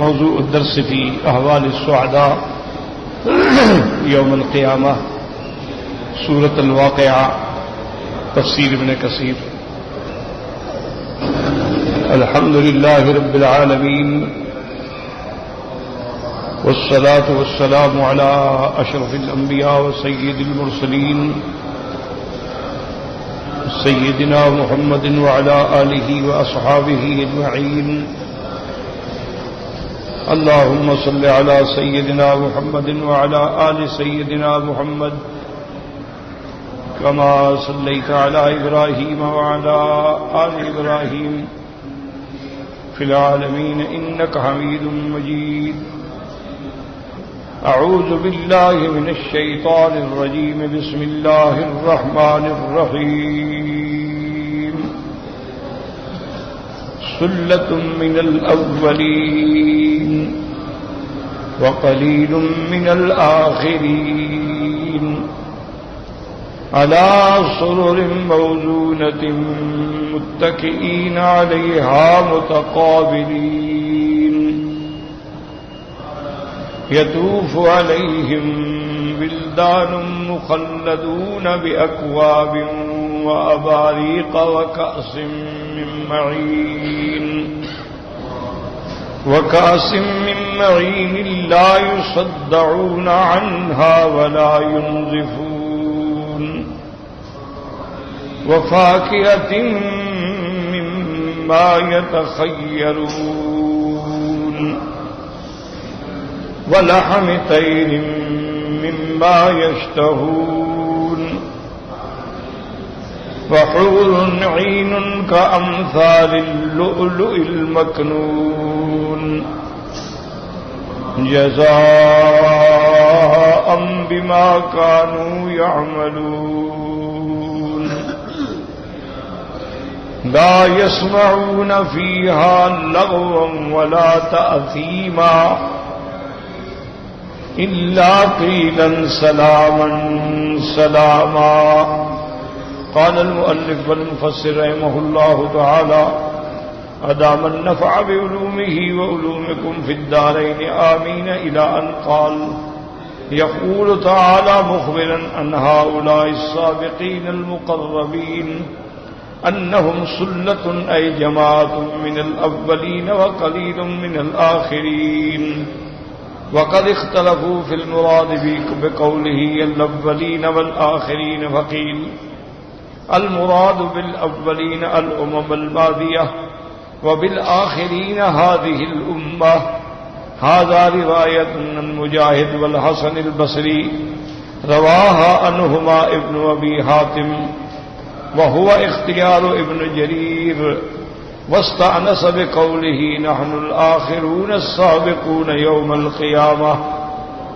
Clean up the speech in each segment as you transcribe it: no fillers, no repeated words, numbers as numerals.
موضوع الدرس في أحوال السعداء يوم القيامة سورة الواقعة تفسير ابن كثير. الحمد لله رب العالمين والصلاة والسلام على أشرف الأنبياء وسيد المرسلين سيدنا محمد وعلى آله وأصحابه أجمعين. اللهم صل على سيدنا محمد وعلى آل سيدنا محمد كما صليت على إبراهيم وعلى آل إبراهيم في العالمين إنك حميد مجيد. أعوذ بالله من الشيطان الرجيم. بسم الله الرحمن الرحيم. ثلة من الأولين وقليل من الآخرين على سرر موزونة متكئين عليها متقابلين يطوف عليهم ولدان مخلدون بأكواب وأباريق وكأس من معين لا يصدعون عنها ولا ينزفون وفاكهة مما يتخيرون ولحم طير مما يشتهون وحور عين كأمثال اللؤلؤ المكنون جزاء بما كانوا يعملون. لا يسمعون فيها لغوا ولا تأثيما إلا قيلا سلاما سلاما. قال المؤلف والمفسر رحمه الله تعالى أدام النفع بعلومه وعلومكم في الدارين آمين إلى أن قال يقول تعالى مخبرا عن هؤلاء السابقين المقربين أنهم سلة أي جماعة من الأولين وقليل من الآخرين. وقد اختلفوا في المراد بقوله الأولين والآخرين فقيل المراد بالأولين الأمم الماضية وبالآخرين هذه الأمة. هذا رواية عن مجاهد والحسن البصري رواها عنهما ابن أبي حاتم وهو اختيار ابن جرير واستأنس بقوله نحن الآخرون السابقون يوم القيامة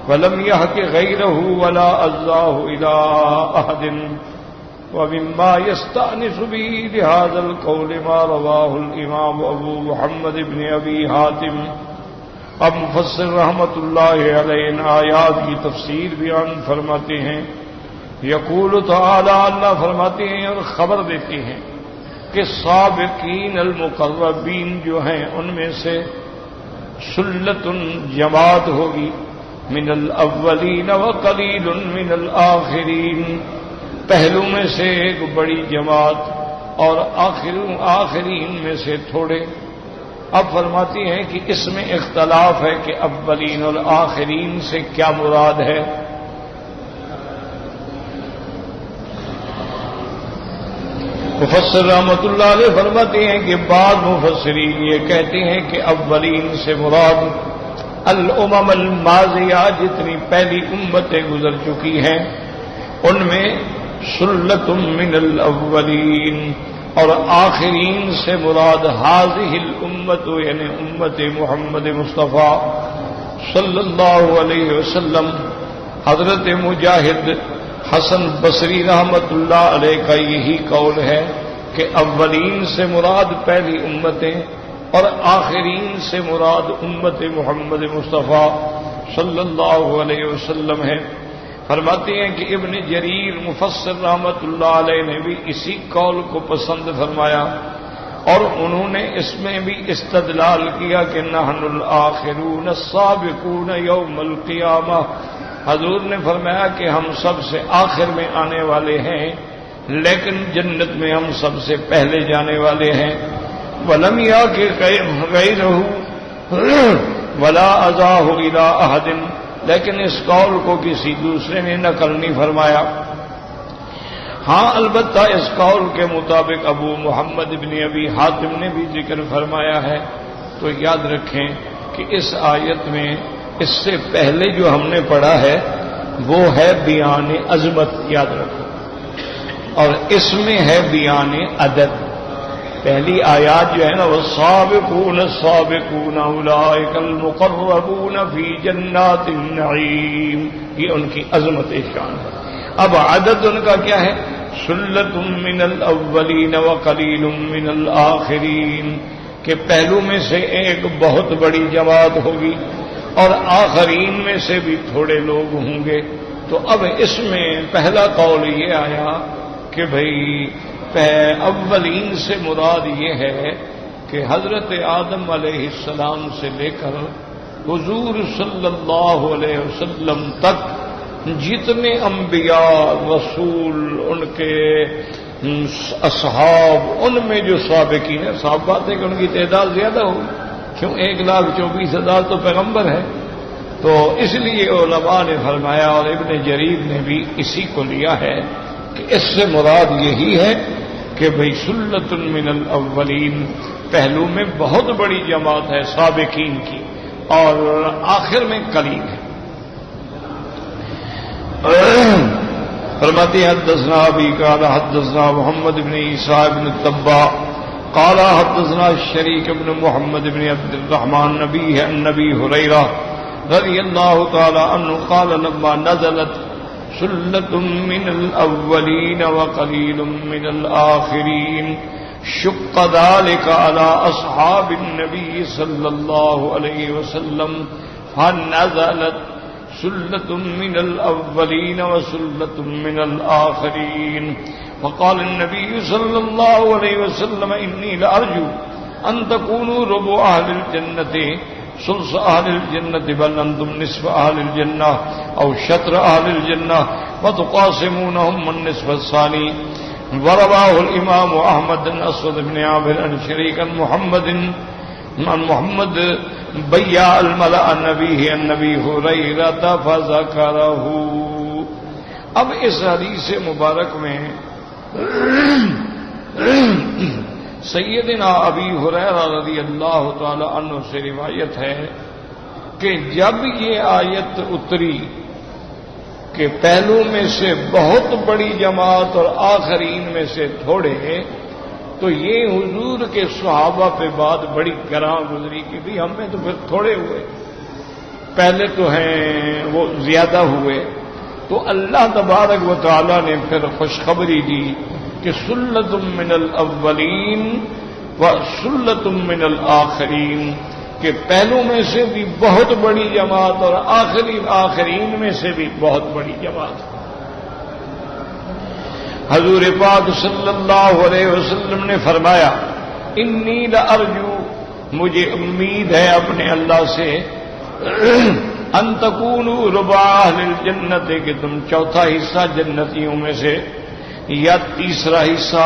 ولم يحك غيره ولا أزاه إلى أحد. ومما يستأنس به لهذا القول ما رواه الإمام أبو محمد بن أبي حاتم. اب مفسر رحمت اللہ علیہ ان آیات کی تفسیر بیان فرماتے ہیں یقول تعالی اللہ فرماتے ہیں اور خبر دیتے ہیں کہ سابقین المقربین جو ہیں ان میں سے سلۃ جماعت ہوگی من الاولین وقلیل من الآخرین، پہلو میں سے ایک بڑی جماعت اور آخرین میں سے تھوڑے. اب فرماتی ہیں کہ اس میں اختلاف ہے کہ اولین اور آخرین سے کیا مراد ہے. مفسر رحمت اللہ علیہ فرماتے ہیں کہ بعض مفسرین یہ کہتے ہیں کہ اولین سے مراد الامم الماضیہ، جتنی پہلی امتیں گزر چکی ہیں ان میں سلۃ من الاولین، اور آخرین سے مراد هذه الامت یعنی امت محمد مصطفیٰ صلی اللہ علیہ وسلم. حضرت مجاہد حسن بصری رحمت اللہ علیہ کا یہی قول ہے کہ اولین سے مراد پہلی امتیں اور آخرین سے مراد امت محمد مصطفیٰ صلی اللہ علیہ وسلم ہے. فرماتے ہیں کہ ابن جریر مفسر رحمت اللہ علیہ نے بھی اسی قول کو پسند فرمایا اور انہوں نے اس میں بھی استدلال کیا کہ نحن الآخرون السابقون یوم القیامہ، حضور نے فرمایا کہ ہم سب سے آخر میں آنے والے ہیں، لیکن جنت میں ہم سب سے پہلے جانے والے ہیں۔ وَلَمْ يَأْتِ غَيْرُهُ وَلَا أَزَاهُ إِلَىٰ أَحَدٍ، لیکن اس قول کو کسی دوسرے نے نقل نہیں فرمایا۔ ہاں البتہ اس قول کے مطابق ابو محمد ابن ابی حاتم نے بھی ذکر فرمایا ہے۔ تو یاد رکھیں کہ اس آیت میں اس سے پہلے جو ہم نے پڑھا ہے وہ ہے بیان عظمت، یاد رکھو، اور اس میں ہے بیان عدد۔ پہلی آیات جو ہے نا والسابقون السابقون اولئک المقربون فی جنات النعیم، یہ ان کی عظمت شان ہے۔ اب عدد ان کا کیا ہے؟ سلۃ من الاولین وقلیل من الآخرین، کہ پہلو میں سے ایک بہت بڑی جماعت ہوگی اور آخرین میں سے بھی تھوڑے لوگ ہوں گے۔ تو اب اس میں پہلا قول یہ آیا کہ بھئی اولین سے مراد یہ ہے کہ حضرت آدم علیہ السلام سے لے کر حضور صلی اللہ علیہ وسلم تک جتنے انبیاء رسول ان کے اصحاب، ان میں جو سابقین ہیں، صاف بات ہے کہ ان کی تعداد زیادہ ہوگی، کیوں 1,24,000 تو پیغمبر ہے۔ تو اس لیے علماء نے فرمایا اور ابن جریر نے بھی اسی کو لیا ہے کہ اس سے مراد یہی ہے کہ بھئی سلۃ من الاولین، پہلو میں بہت بڑی جماعت ہے سابقین کی، اور آخر میں قلیل ہے۔ فرماتے حدثنا ابی قال حدثنا محمد بن عیسیٰ بن التبع قال حدثنا شریک بن محمد بن عبد الرحمن نبی النبی ہریرہ رضی اللہ تعالی عنہ قال لما نزلت سلۃ من الاولین وقلیل من الآخرین شق ذلك على اصحاب النبی صلی اللہ علیہ وسلم فنزلت سلة من الأولين وسلة من الآخرين، فقال النبي صلى الله عليه وسلم إني لأرجو أن تكونوا ربع أهل الجنة ثلث أهل الجنة بل أنتم نصف أهل الجنة أو شطر أهل الجنة وتقاسمونهم النصف الثاني۔ ورواه الإمام أحمد بن أسود بن عامر عن شريك محمد بيع الملأ النبي النبي هريرة فذكره۔ اب اس حدیث مبارک میں سیدنا ابی ہریرہ رضی اللہ تعالی عنہ سے روایت ہے کہ جب یہ آیت اتری کہ پہلو میں سے بہت بڑی جماعت اور آخرین میں سے تھوڑے، تو یہ حضور کے صحابہ پہ بات بڑی گراں گزری کہ بھی ہم میں تو پھر تھوڑے ہوئے، پہلے تو ہیں وہ زیادہ ہوئے۔ تو اللہ تبارک و تعالی نے پھر خوشخبری دی کہ سلۃ من الاولین و سلۃ من الآخرین، کہ پہلو میں سے بھی بہت بڑی جماعت اور آخرین میں سے بھی بہت بڑی جماعت۔ حضور پاک صلی اللہ علیہ وسلم نے فرمایا انی لارجو، مجھے امید ہے اپنے اللہ سے، ان تکونوا ربع اہل الجنت، کہ تم چوتھا حصہ جنتیوں میں سے یا تیسرا حصہ،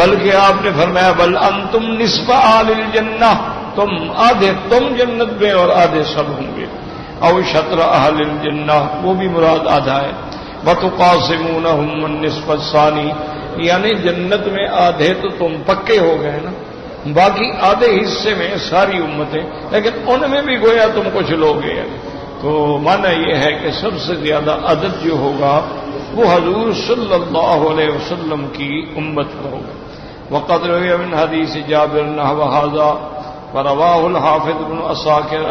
بلکہ آپ نے فرمایا بل انتم نصف اہل الجنہ، تم آدھے تم جنت میں اور آدھے سب ہوں گے، او شطر اہل الجنہ، وہ بھی مراد آدھا ہے، وتقاسمونہم النصف الثانی، یعنی جنت میں آدھے تو تم پکے ہو گئے نا، باقی آدھے حصے میں ساری امتیں، لیکن ان میں بھی گویا تم کچھ لوگ ہیں۔ تو معنی یہ ہے کہ سب سے زیادہ عدد جو ہوگا وہ حضور صلی اللہ علیہ وسلم کی امت کا ہوگا۔ وقد روی من حدیث جابر نحو ھذا ورواه الحافظ بن عساکر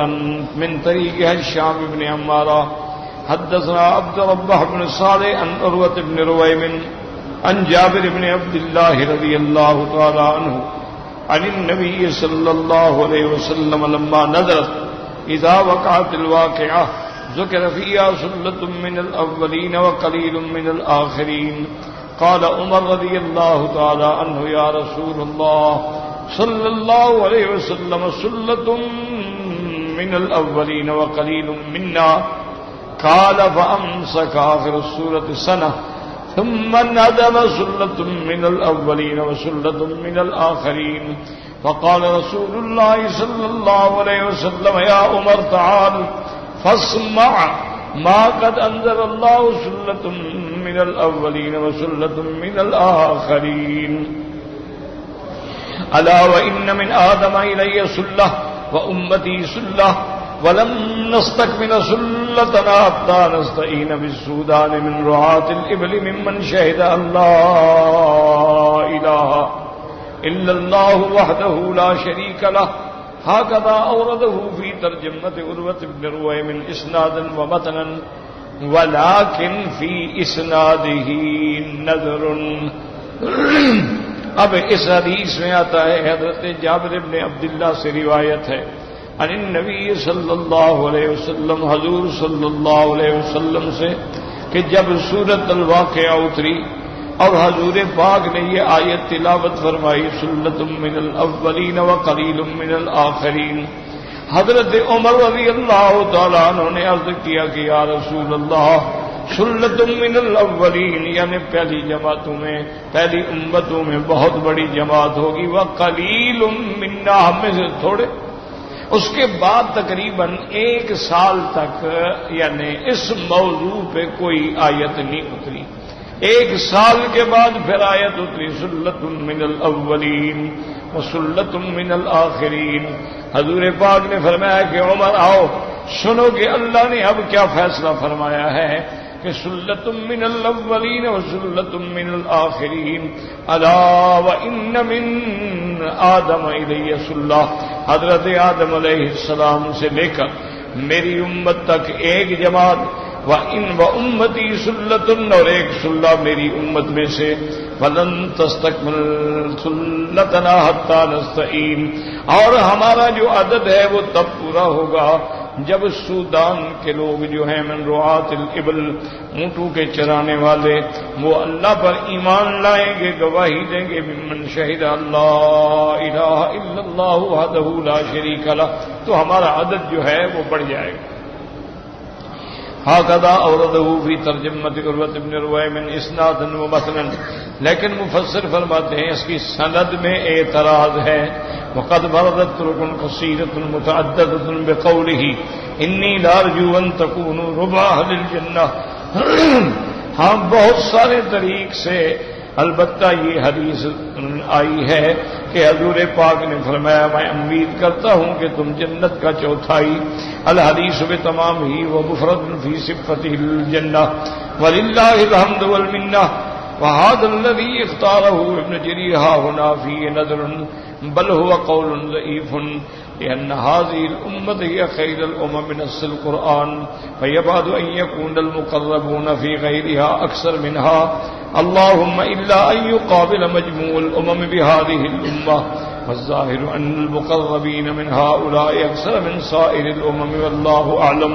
من طریق هشام بن عمارہ حدثنا عبد الرباح بن صالح عن عروة بن رويم عن جابر بن عبد الله رضي الله تعالى عنه عن النبي صلى الله عليه وسلم لما نزلت اذا وقعت الواقعة ذكر فيها سلة من الأولين وقليل من الآخرين قال عمر رضی اللہ تعالی عنہ یا رسول اللہ صلی اللہ علیہ وسلم سلۃ من الاولین وقلیل منا قال فامسك آخر السورة سنة ثم ندم سلة من الأولين وسلة من الآخرين فقال رسول الله صلى الله عليه وسلم يا عمر تعال فاسمع ما قد أنزل الله سلة من الأولين وسلة من الآخرين ألا وإن من آدم إلي سلة وأمتي سلة ولم نستكمل سلتنا حتى نستعين بالسودان من رعاة الإبل ممن شهد أن لا إله إلا الله وحده لا شريك له هكذا أورده في ترجمة عروة بن رويم إسنادا ومتنا ولكن في إسناده نذر. اب اس حدیث میں آتا ہے حضرت جابر بن عبداللہ سے روایت ہے عن النبی صلی اللہ علیہ وسلم حضور صلی اللہ علیہ وسلم سے کہ جب سورۃ الواقعہ اتری اور حضور پاک نے یہ آیت تلاوت فرمائی سلۃ من الاولین وقلیل من الآخرین، حضرت عمر رضی اللہ تعالیٰ عنہ نے عرض کیا کہ یا رسول اللہ سلۃ من الاولین یعنی پہلی جماعتوں میں پہلی امتوں میں بہت بڑی جماعت ہوگی، وقلیل منا ہم میں سے تھوڑے. اس کے بعد تقریباً 1 سال تک یعنی اس موضوع پہ کوئی آیت نہیں اتری. 1 سال کے بعد پھر آیت اتری سلۃ من الاولین وسلۃ من الآخرین. حضور پاک نے فرمایا کہ عمر آؤ سنو کہ اللہ نے اب کیا فیصلہ فرمایا ہے کہ سلۃ من الاولین وسلۃ من الآخرین الا وان من آدم الی سلہ. حضرت آدم علیہ السلام سے لے کر میری امت تک ایک جماعت وامتی سلۃ اور ایک سلہ میری امت میں سے فلن تستکمل سلتنا حتی نستعین. اور ہمارا جو عدد ہے وہ تب پورا ہوگا جب سودان کے لوگ جو ہیں من رعاة الابل اونٹوں کے چرانے والے وہ اللہ پر ایمان لائیں گے، گواہی دیں گے ممن شہد اللہ الہ الا اللہ وحدہ لا شریک لہ، تو ہمارا عدد جو ہے وہ بڑھ جائے گا. هكذا أورده في ترجمة عروة بن رويم اسنادا ومتنا. لیکن مفسر فرماتے ہیں اس کی سند میں اعتراض ہے. وقد وردت طرق كثيرة متعددة بقوله إني لأرجو أن تكونوا ربع أهل الجنة. ہاں بہت سارے طریق سے البتہ یہ حدیث آئی ہے کہ حضور پاک نے فرمایا میں امید کرتا ہوں کہ تم جنت کا چوتھائی. الحدیث بتمام ہی و مفرد فی صفته الجنہ وللہ الحمد والمنہ. وهذا الذي اختاره ابن جرير ها هنا فيه نظر بل هو قول ضعيف لأن هذه الأمة هي خير الأمم نص القرآن فيبعد أن يكون المقربون في غيرها أكثر منها اللهم إلا أن يقابل مجموع الأمم بهذه الأمة والظاهر أن المقربين من هؤلاء أكثر من سائر الأمم والله أعلم.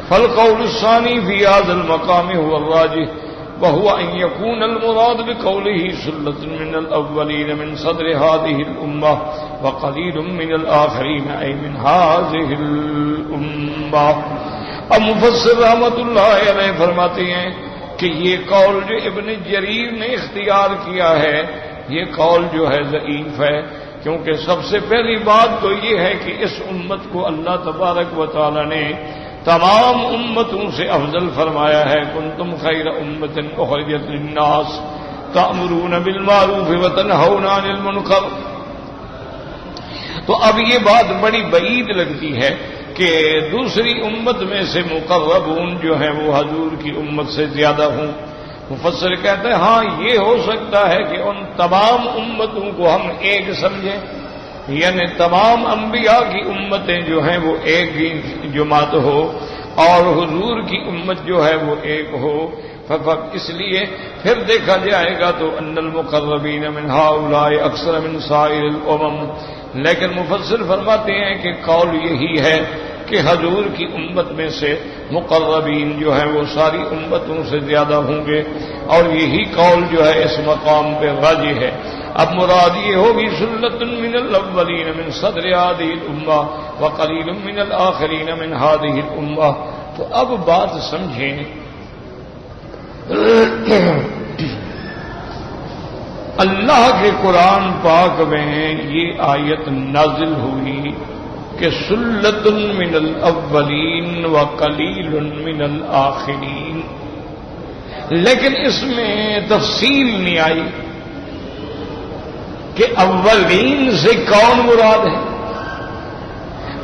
فالقول الثاني في هذا المقام هو الراجح وهو أن يكون المراد بقوله سلة من الأولين من صدر هذه الأمة وقليل من الآخرين أي من هذه الأمة. اب مفسر رحمت اللہ علیہ فرماتے ہیں کہ یہ قول جو ابن جریر نے اختیار کیا ہے یہ قول جو ہے ضعیف ہے، کیونکہ سب سے پہلی بات تو یہ ہے کہ اس امت کو اللہ تبارک و تعالی نے تمام امتوں سے افضل فرمایا ہے. کنتم خیر امت اخرجت للناس تأمرون بالمعروف وتنہون عن المنکر. تو اب یہ بات بڑی بعید لگتی ہے کہ دوسری امت میں سے مقربون جو ہیں وہ حضور کی امت سے زیادہ ہوں. مفسر کہتے ہیں ہاں یہ ہو سکتا ہے کہ ان تمام امتوں کو ہم ایک سمجھیں، یعنی تمام انبیاء کی امتیں جو ہیں وہ ایک ہی جماعت ہو اور حضور کی امت جو ہے وہ ایک ہو. اس لیے پھر دیکھا جائے گا تو ان المقربین من ہؤلاء اکثر من سائر الامم. لیکن مفسر فرماتے ہیں کہ قول یہی ہے کہ حضور کی امت میں سے مقربین جو ہیں وہ ساری امتوں سے زیادہ ہوں گے، اور یہی قول جو ہے اس مقام پہ راجح ہے۔ اب مراد یہ ہوگی سلۃ من الاولین من صدر هذه الامہ وقلیل من الآخرین من هذه الامہ۔ تو اب بات سمجھیں، اللہ کے قرآن پاک میں یہ آیت نازل ہوئی کہ سلۃ من الاولین وقلیل من الآخرین، لیکن اس میں تفصیل نہیں آئی کہ اولین سے کون مراد ہے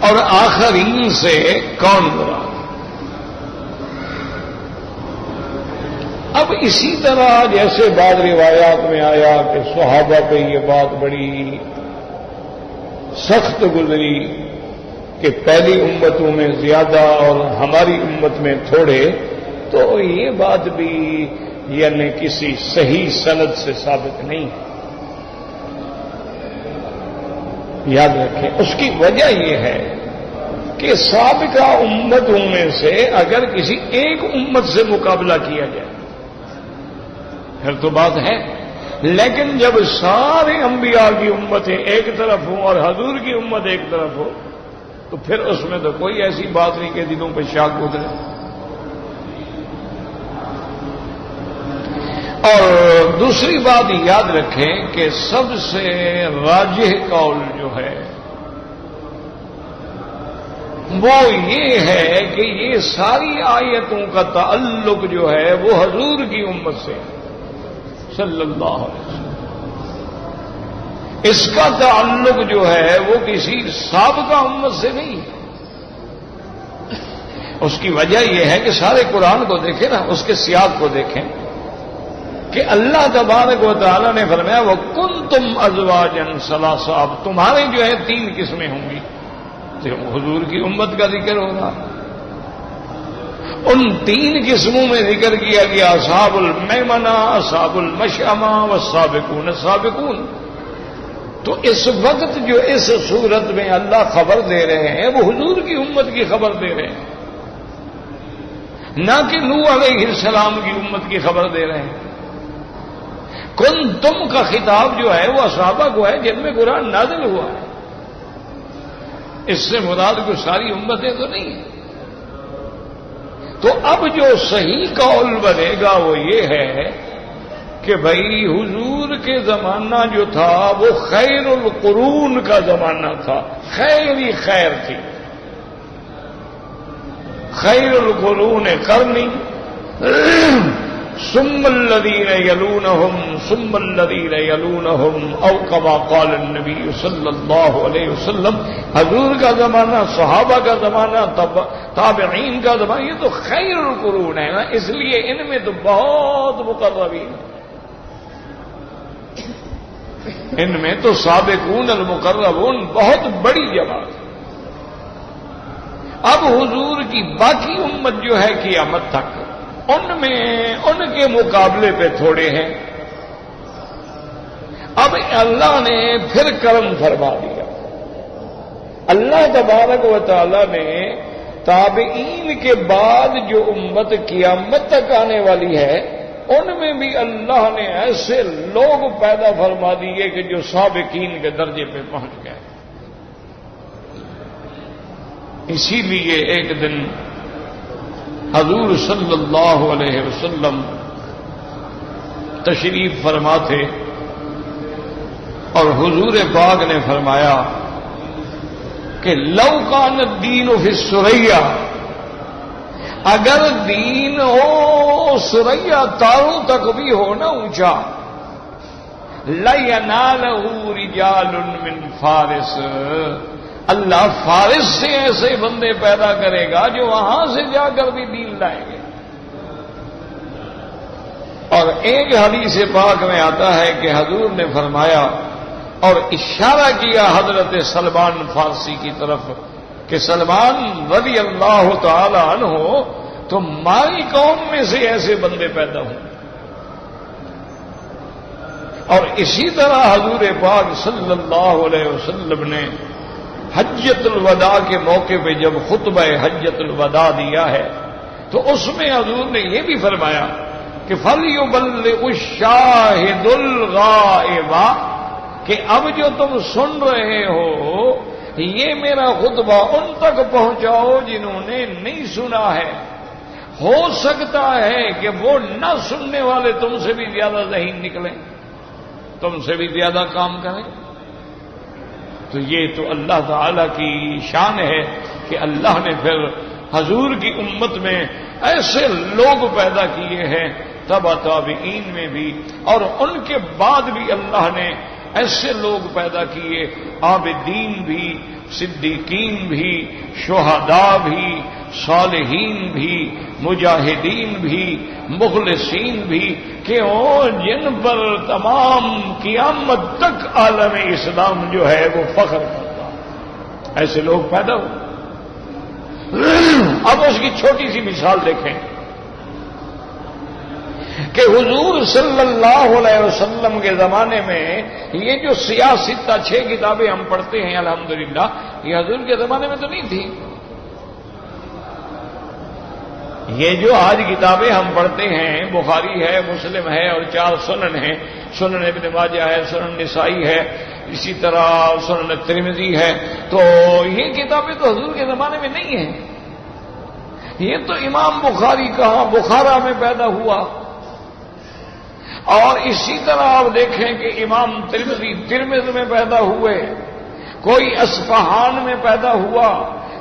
اور آخرین سے کون مراد ہے۔ اب اسی طرح جیسے بعض روایات میں آیا کہ صحابہ پہ یہ بات بڑی سخت گزری کہ پہلی امتوں میں زیادہ اور ہماری امت میں تھوڑے، تو یہ بات بھی یعنی کسی صحیح سند سے ثابت نہیں ہے۔ یاد رکھیں، اس کی وجہ یہ ہے کہ سابقہ امتوں میں سے اگر کسی ایک امت سے مقابلہ کیا جائے پھر تو بات ہے، لیکن جب سارے انبیاء کی امتیں ایک طرف ہوں اور حضور کی امت ایک طرف ہو تو پھر اس میں تو کوئی ایسی بات نہیں کہ دلوں پہ شاک گزرے۔ اور دوسری بات یاد رکھیں کہ سب سے راجح قول جو ہے وہ یہ ہے کہ یہ ساری آیتوں کا تعلق جو ہے وہ حضور کی امت سے صلی اللہ علیہ وسلم، اس کا تعلق جو ہے وہ کسی سابقہ امت سے نہیں ہے۔ اس کی وجہ یہ ہے کہ سارے قرآن کو دیکھیں نا، اس کے سیاق کو دیکھیں کہ اللہ تبارک و تعالیٰ نے فرمایا وَكُنْتُمْ أَزْوَاجًا ثَلَاثَةً، اب تمہارے جو ہے 3 قسمیں ہوں گی، تو حضور کی امت کا ذکر ہوگا۔ ان 3 قسموں میں ذکر کیا گیا اصحاب المیمنہ، اصحاب المشأمہ والسابقون السابقون۔ تو اس وقت جو اس صورت میں اللہ خبر دے رہے ہیں وہ حضور کی امت کی خبر دے رہے ہیں، نہ کہ نوح علیہ السلام کی امت کی خبر دے رہے ہیں۔ تم کا خطاب جو ہے وہ صحابہ کو ہے جن میں قرآن نازل ہوا ہے، اس سے مراد کوئی ساری امتیں تو نہیں ہے۔ تو اب جو صحیح قول بنے گا وہ یہ ہے کہ بھائی حضور کے زمانہ جو تھا وہ خیر القرون کا زمانہ تھا، خیر ہی خیر تھی، خیر القرون قرنی ثم الذین یلونہم ثم الذین یلونہم او کما قال النبی صلی اللہ علیہ وسلم۔ حضور کا زمانہ، صحابہ کا زمانہ، تابعین کا زمانہ، یہ تو خیر القرون ہے نا، اس لیے ان میں تو بہت مقربین، ان میں تو سابقون المقربون بہت بڑی جماعت۔ اب حضور کی باقی امت جو ہے قیامت تک ان میں ان کے مقابلے پہ تھوڑے ہیں۔ اب اللہ نے پھر کرم فرما دیا، اللہ تبارک و تعالی نے تابعین کے بعد جو امت قیامت تک آنے والی ہے ان میں بھی اللہ نے ایسے لوگ پیدا فرما دیے کہ جو سابقین کے درجے پہ پہنچ گئے۔ اسی لیے ایک دن حضور صلی اللہ علیہ وسلم تشریف فرما تھے اور حضور پاک نے فرمایا کہ لو کان الدین فی الثریا، اگر دین ہو سریا تاروں تک بھی ہو نا اونچا، لَيَنَالَهُ رِجَالٌ مِّن فارس، اللہ فارس سے ایسے بندے پیدا کرے گا جو وہاں سے جا کر بھی دین لائیں گے۔ اور ایک حدیث پاک میں آتا ہے کہ حضور نے فرمایا اور اشارہ کیا حضرت سلمان فارسی کی طرف کہ سلمان رضی اللہ تعالی عنہ تمہاری قوم میں سے ایسے بندے پیدا ہوں۔ اور اسی طرح حضور پاک صلی اللہ علیہ وسلم نے حجۃ الوداع کے موقع پہ جب خطبہ حجۃ الوداع دیا ہے تو اس میں حضور نے یہ بھی فرمایا کہ فَلْيُبَلِّغُ الشَّاهِدُ الْغَائِبَ، کہ اب جو تم سن رہے ہو یہ میرا خطبہ ان تک پہنچاؤ جنہوں نے نہیں سنا ہے۔ ہو سکتا ہے کہ وہ نہ سننے والے تم سے بھی زیادہ ذہین نکلیں، تم سے بھی زیادہ کام کریں۔ تو یہ تو اللہ تعالی کی شان ہے کہ اللہ نے پھر حضور کی امت میں ایسے لوگ پیدا کیے ہیں، تبع تابعین میں بھی، اور ان کے بعد بھی اللہ نے ایسے لوگ پیدا کیے، عابدین بھی، صدیقین بھی، شہداء بھی، صالحین بھی، مجاہدین بھی، مخلصین بھی، کہ وہ جن پر تمام قیامت تک عالم اسلام جو ہے وہ فخر کرتا، ایسے لوگ پیدا ہوئے۔ اب اس کی چھوٹی سی مثال دیکھیں کہ حضور صلی اللہ علیہ وسلم کے زمانے میں یہ جو سیاستہ 6 کتابیں ہم پڑھتے ہیں الحمدللہ، یہ حضور کے زمانے میں تو نہیں تھی۔ یہ جو آج کتابیں ہم پڑھتے ہیں، بخاری ہے، مسلم ہے، اور 4 سنن ہیں، سنن ابن ماجہ ہے، سنن نسائی ہے، اسی طرح سنن ترمذی ہے، تو یہ کتابیں تو حضور کے زمانے میں نہیں ہیں۔ یہ تو امام بخاری کہاں بخارا میں پیدا ہوا، اور اسی طرح آپ دیکھیں کہ امام ترمذی ترمذ میں پیدا ہوئے، کوئی اصفہان میں پیدا ہوا،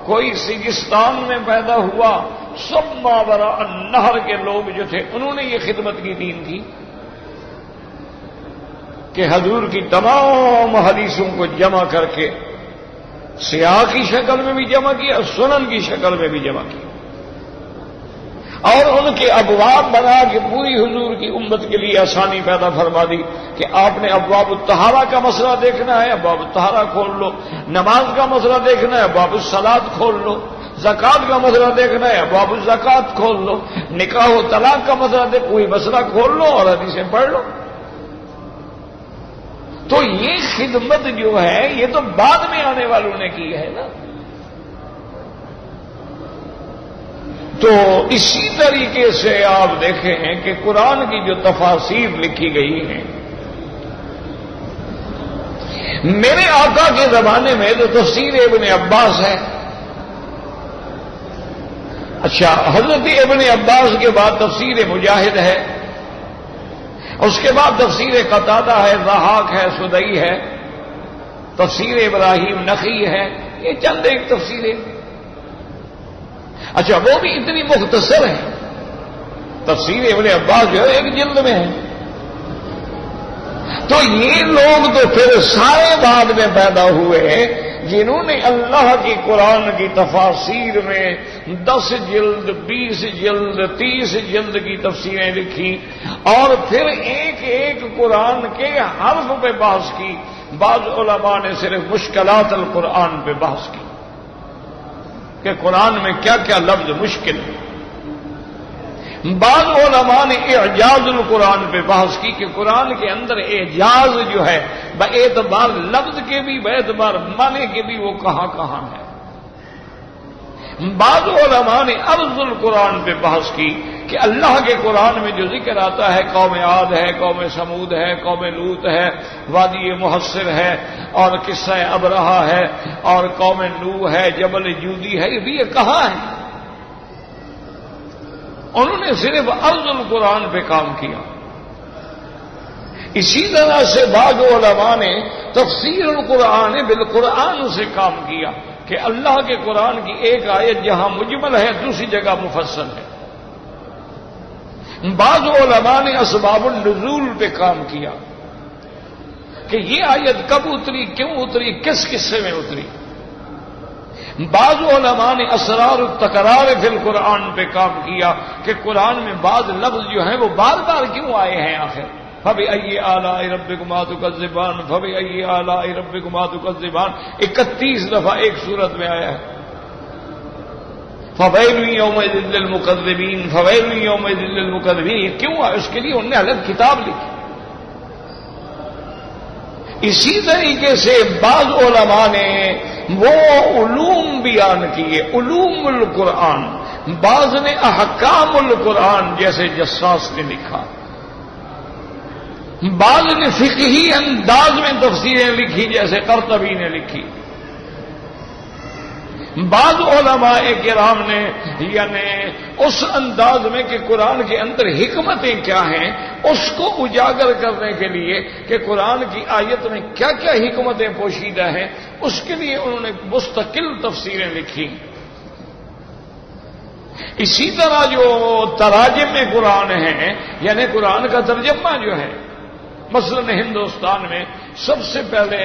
کوئی سجستان میں پیدا ہوا، سب ماوراء النہر کے لوگ جو تھے انہوں نے یہ خدمت کی دین کی کہ حضور کی تمام حدیثوں کو جمع کر کے سیاق کی شکل میں بھی جمع کیا، سنن کی شکل میں بھی جمع کیا، اور ان کے ابواب بنا کے پوری حضور کی امت کے لیے آسانی پیدا فرما دی کہ آپ نے ابواب الطہارہ کا مسئلہ دیکھنا ہے، ابواب الطہارہ کھول لو، نماز کا مسئلہ دیکھنا ہے، ابواب الصلاۃ کھول لو، زکوٰۃ کا مسئلہ دیکھنا ہے، ابواب الزکوٰۃ کھول لو، نکاح و طلاق کا مسئلہ کوئی مسئلہ کھول لو اور حدیثیں پڑھ لو۔ تو یہ خدمت جو ہے یہ تو بعد میں آنے والوں نے کی ہے نا۔ تو اسی طریقے سے آپ دیکھیں کہ قرآن کی جو تفاسیر لکھی گئی ہیں، میرے آقا کے زمانے میں تو تفسیر ابن عباس ہے۔ اچھا، حضرت ابن عباس کے بعد تفسیر مجاہد ہے، اس کے بعد تفسیر قتادہ ہے، ضحاک ہے، سدئی ہے، تفسیر ابراہیم نخعی ہے، یہ چند ایک تفسیریں۔ اچھا، وہ بھی اتنی مختصر ہے، تفسیر ابن عباس جو ہے 1 جلد میں ہے۔ تو یہ لوگ تو پھر سارے بعد میں پیدا ہوئے جنہوں نے اللہ کی قرآن کی تفاسیر میں 10 جلد، 20 جلد، 30 جلد کی تفسیریں لکھی، اور پھر ایک ایک قرآن کے حرف پہ بحث کی۔ بعض علماء نے صرف مشکلات القرآن پہ بحث کی کہ قرآن میں کیا کیا لفظ مشکل ہے۔ بعض علماء نے اعجاز القرآن پہ بحث کی کہ قرآن کے اندر اعجاز جو ہے باعتبار لفظ کے بھی باعتبار معنی کے بھی وہ کہاں کہاں ہے۔ بعض علماء نے ارض القرآن پہ بحث کی کہ اللہ کے قرآن میں جو ذکر آتا ہے قوم عاد ہے، قوم سمود ہے، قوم لوط ہے، وادی محصر ہے، اور قصہ ابرہہ ہے، اور قوم نوح ہے، جبل جودی ہے، یہ کہاں ہے؟ انہوں نے صرف ارض القرآن پہ کام کیا۔ اسی طرح سے بعض علماء نے تفسیر القرآن بالقرآن سے کام کیا کہ اللہ کے قرآن کی ایک آیت جہاں مجمل ہے دوسری جگہ مفصل ہے۔ بعض علماء نے اسباب النزول پہ کام کیا کہ یہ آیت کب اتری، کیوں اتری، کس قصے میں اتری۔ بعض علماء نے اسرار التکرار فی القرآن پہ کام کیا کہ قرآن میں بعض لفظ جو ہیں وہ بار بار کیوں آئے ہیں آخر۔ فَبِأَيِّ آلَاءِ رَبِّكُمَا تُكَذِّبَانِ فَبِأَيِّ آلَاءِ رَبِّكُمَا تُكَذِّبَانِ 31 دفعہ ایک سورت میں آیا ہے۔ فَوَيْلٌ يَوْمَئِذٍ لِّلْمُكَذِّبِينَ فَوَيْلٌ يَوْمَئِذٍ لِّلْمُكَذِّبِينَ، یہ کیوں ہے؟ اس کے لیے انہوں نے الگ کتاب لکھی۔ اسی طریقے سے بعض علماء نے وہ علوم بیان کیے، علوم القرآن، بعض نے احکام القرآن جیسے جساس نے لکھا، بعض نے فقہی انداز میں تفسیریں لکھی جیسے قرطبی نے لکھی، بعض علماء کرام نے یعنی اس انداز میں کہ قرآن کے اندر حکمتیں کیا ہیں اس کو اجاگر کرنے کے لیے کہ قرآن کی آیت میں کیا کیا حکمتیں پوشیدہ ہیں، اس کے لیے انہوں نے مستقل تفسیریں لکھی۔ اسی طرح جو تراجم میں قرآن ہیں یعنی قرآن کا ترجمہ جو ہے، مثلا ہندوستان میں سب سے پہلے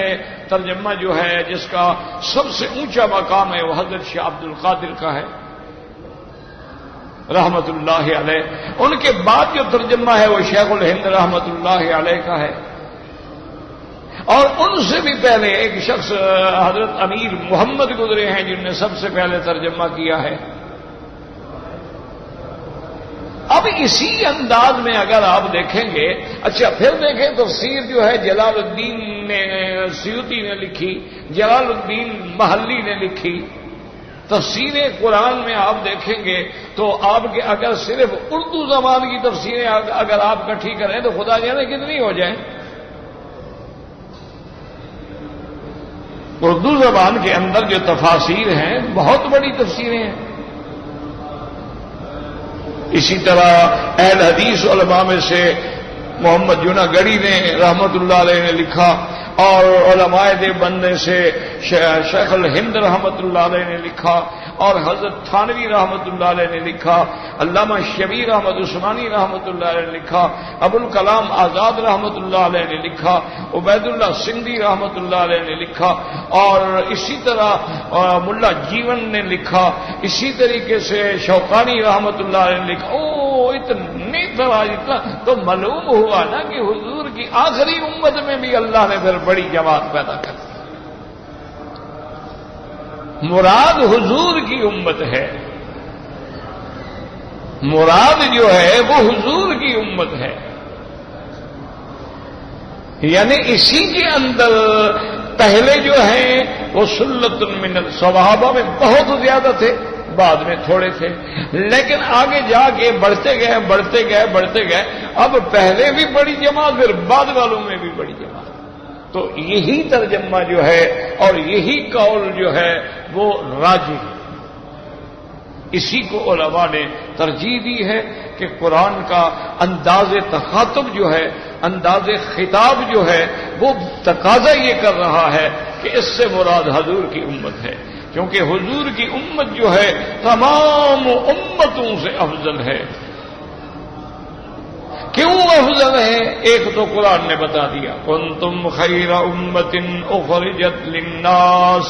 ترجمہ جو ہے جس کا سب سے اونچا مقام ہے وہ حضرت شاہ عبد القادر کا ہے رحمت اللہ علیہ، ان کے بعد جو ترجمہ ہے وہ شیخ الہند رحمت اللہ علیہ کا ہے، اور ان سے بھی پہلے ایک شخص حضرت امیر محمد گزرے ہیں جن نے سب سے پہلے ترجمہ کیا ہے۔ اب اسی انداز میں اگر آپ دیکھیں گے، اچھا پھر دیکھیں تفسیر جو ہے جلال الدین نے سیوطی نے لکھی، جلال الدین محلی نے لکھی، تفسیر قرآن میں آپ دیکھیں گے تو آپ کے اگر صرف اردو زبان کی تفسیریں اگر آپ اکٹھی کریں تو خدا جانے کتنی ہو جائیں۔ اردو زبان کے اندر جو تفاسیر ہیں بہت بڑی تفسیریں ہیں۔ اسی طرح اہل حدیث علماء میں سے محمد جوناگڑھی نے رحمت اللہ علیہ نے لکھا، اور علماء دیوبند سے شیخ الہند رحمت اللہ علیہ نے لکھا، اور حضرت تھانوی رحمت اللہ علیہ نے لکھا، علامہ شبیر احمد عثمانی رحمت اللہ علیہ نے لکھا، ابو الکلام آزاد رحمت اللہ علیہ نے لکھا، عبید اللہ سندھی رحمت اللہ علیہ نے لکھا، اور اسی طرح ملا جیون نے لکھا، اسی طریقے سے شوقانی رحمت اللہ علیہ نے لکھا۔ اتنی طرح اتنا تو معلوم ہوا نا کہ حضور کی آخری امت میں بھی اللہ نے پھر بڑی جماعت پیدا کر دی۔ مراد حضور کی امت ہے، مراد جو ہے وہ حضور کی امت ہے، یعنی اسی کے اندر پہلے جو ہیں وہ سلۃ من الصحابہ میں بہت زیادہ تھے، بعد میں تھوڑے تھے، لیکن آگے جا کے بڑھتے گئے، اب پہلے بھی بڑی جماعت پھر بعد والوں میں بھی بڑی جماعت۔ تو یہی ترجمہ جو ہے اور یہی قول جو ہے وہ راجح ہے، اسی کو علماء نے ترجیح دی ہے کہ قرآن کا انداز تخاطب جو ہے، انداز خطاب جو ہے وہ تقاضا یہ کر رہا ہے کہ اس سے مراد حضور کی امت ہے، کیونکہ حضور کی امت جو ہے تمام امتوں سے افضل ہے۔ کیوں افضل ہے؟ ایک تو قرآن نے بتا دیا، کنتم خیر امت اخرجت للناس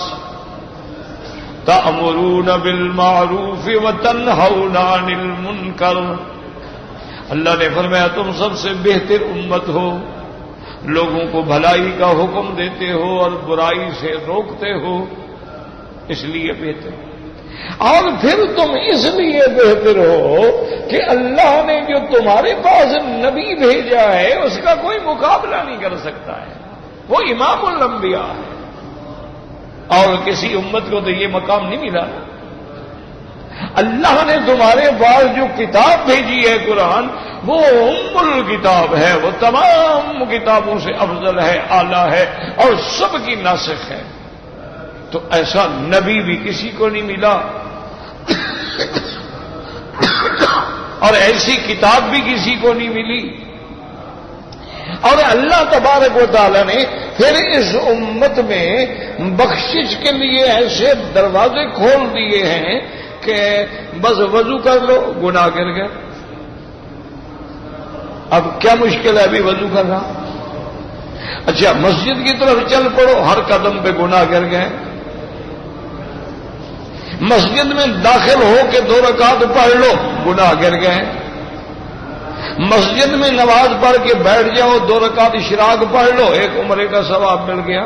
تأمرون بالمعروف وتنہون عن المنکر۔ اللہ نے فرمایا تم سب سے بہتر امت ہو، لوگوں کو بھلائی کا حکم دیتے ہو اور برائی سے روکتے ہو، اس لیے بہتر، اور پھر تم اس لیے بہتر ہو کہ اللہ نے جو تمہارے پاس نبی بھیجا ہے اس کا کوئی مقابلہ نہیں کر سکتا ہے، وہ امام الانبیاء ہے، اور کسی امت کو تو یہ مقام نہیں ملا۔ اللہ نے تمہارے پاس جو کتاب بھیجی ہے قرآن، وہ ام الکتاب ہے، وہ تمام کتابوں سے افضل ہے، اعلیٰ ہے، اور سب کی ناسخ ہے۔ تو ایسا نبی بھی کسی کو نہیں ملا اور ایسی کتاب بھی کسی کو نہیں ملی، اور اللہ تبارک و تعالی نے پھر اس امت میں بخشش کے لیے ایسے دروازے کھول دیے ہیں کہ بس وضو کر لو گناہ گر گئے۔ اب کیا مشکل ہے ابھی وضو کرنا؟ اچھا مسجد کی طرف چل پڑو، ہر قدم پہ گناہ گر گئے۔ مسجد میں داخل ہو کے 2 رکعت پڑھ لو، گناہ گر گئے۔ مسجد میں نماز پڑھ کے بیٹھ جاؤ، 2 رکعت اشراق پڑھ لو، 1 عمرے کا ثواب مل گیا۔